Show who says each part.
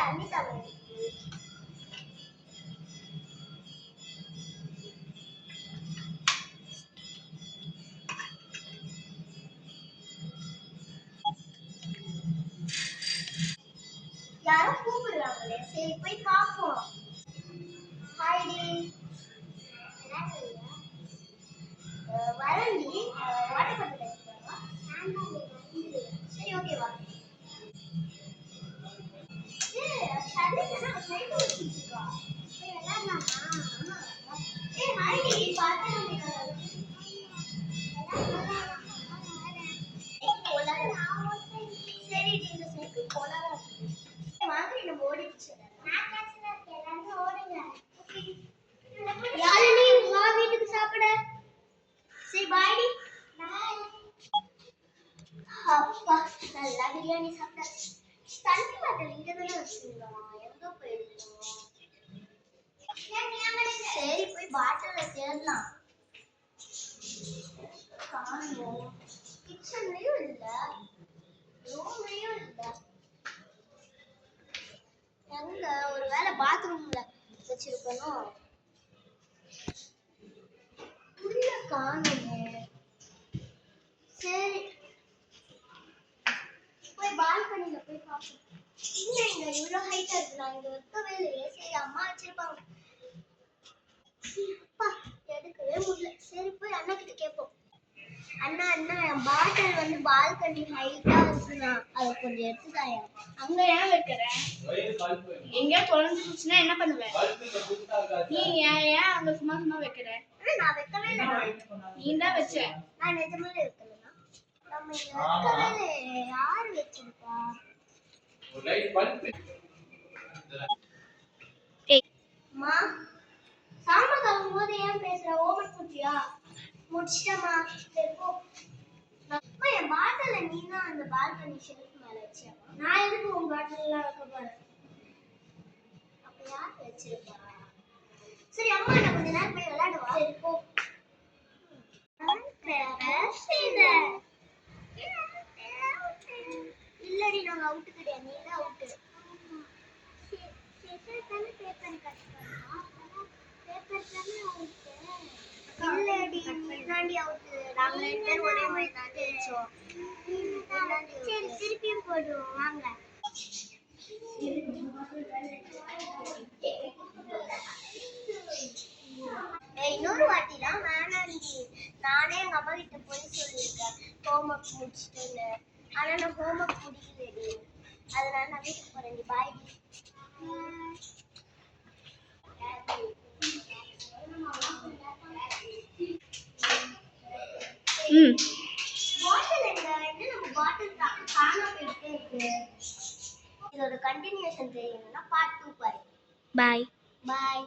Speaker 1: தண்ணி தவிர யாரோ கூப்பிடுறாங்களே, சரி போய் பார்ப்போம். ஹாய்டி, வரண்டி, வாட்டர் பாட்டில் எடுத்துக்கோங்க. சரி ஓகேவா? நல்லா பிரியாணி சாப்பிட்டாச்சு. தண்ணி பாட்டில் இங்க தானே வச்சிருந்தோம், எங்க போயிருக்கோம்? சரி போய் பாட்டில தேடலாம். காணோம். கிச்சன்லயும் இல்ல, ரூம்லயும் இல்ல. எங்க? ஒருவேளை பாத்ரூம்ல வச்சிருக்கணும். உள்ள காணுமே. சரி போய் பால்கனில போய் பார்ப்போம். இல்ல இங்க இவ்வளவு ஹைட்டா இருக்கு, நான் இங்க வைக்கவே இல்லையே. சரி அம்மா வச்சிருப்பாங்க. அப்பா எடுக்கவே முடியல. சரி போய் அண்ணா கிட்ட கேட்போம். அண்ணா அண்ணா, என் பாட்டில் வந்து பால்கனி ஹைட்டா இருக்குண்ணா, அதை கொஞ்சம் எடுத்துதாயா.
Speaker 2: அங்க ஏன் வைக்கிற? எங்கேயா தொலைஞ்சிருச்சுன்னா என்ன பண்ணுவேன்? நீ ஏன் அங்க சும்மா சும்மா வைக்கிற?
Speaker 1: நான் வைக்கவே இல்லை.
Speaker 2: நீ தான் வச்ச.
Speaker 1: நான் நிஜமாலே வைக்கலண்ணா. நம்ம இங்க வைக்கவே இல்லை. யாரு வச்சிருக்கா? அம்மா, சாமான் கழுவும் போது ஏன் பேசுற? ஓவர் குட்டியா முடிச்சிட்டமா. சரி போ. அம்மா, என் பாட்டில நீ தான் அந்த பால்கனி ஷெல்ஃப் மேல வச்சியா? நான் எதுக்கு உன் பாட்டில் எல்லாம் வைக்க போறேன்? அப்ப யார் வச்சிருப்பா? சரி அம்மா, நான் கொஞ்ச நேரம் போய் விளையாடுவா. சரி போ. இல்லடி, நாங்க அவுட்டு கிடையாது, நீ தான் அவுட்டு. இல்லடி, நீதாண்டி அவுட்டு. நாங்க 2 பேரும் ஒரே மாதிரி தான் ஜெயிச்சோம். சரி திருப்பியும் போடுவோம் வாங்க. இன்னொரு வாட்டிலாம் வேணாண்டி. நானே எங்க அம்மா கிட்ட போய் சொல்லியிருக்கேன் ஹோம்ஒர்க் முடிச்சிட்டுன்னு. ஆனா நான் ஹோம்ஒர்க் முடிக்கலடி, அதனால நான் வீட்டுக்கு போறேன்டி. பாய். பாட்டில் எங்க? நம்ம பாட்டில் காணாம போயிட்டே இருக்கு. இதோட கண்டினியூஷன் தெரியணும்னா பார்ட் 2 பாரு.
Speaker 2: பாய்
Speaker 1: பாய்.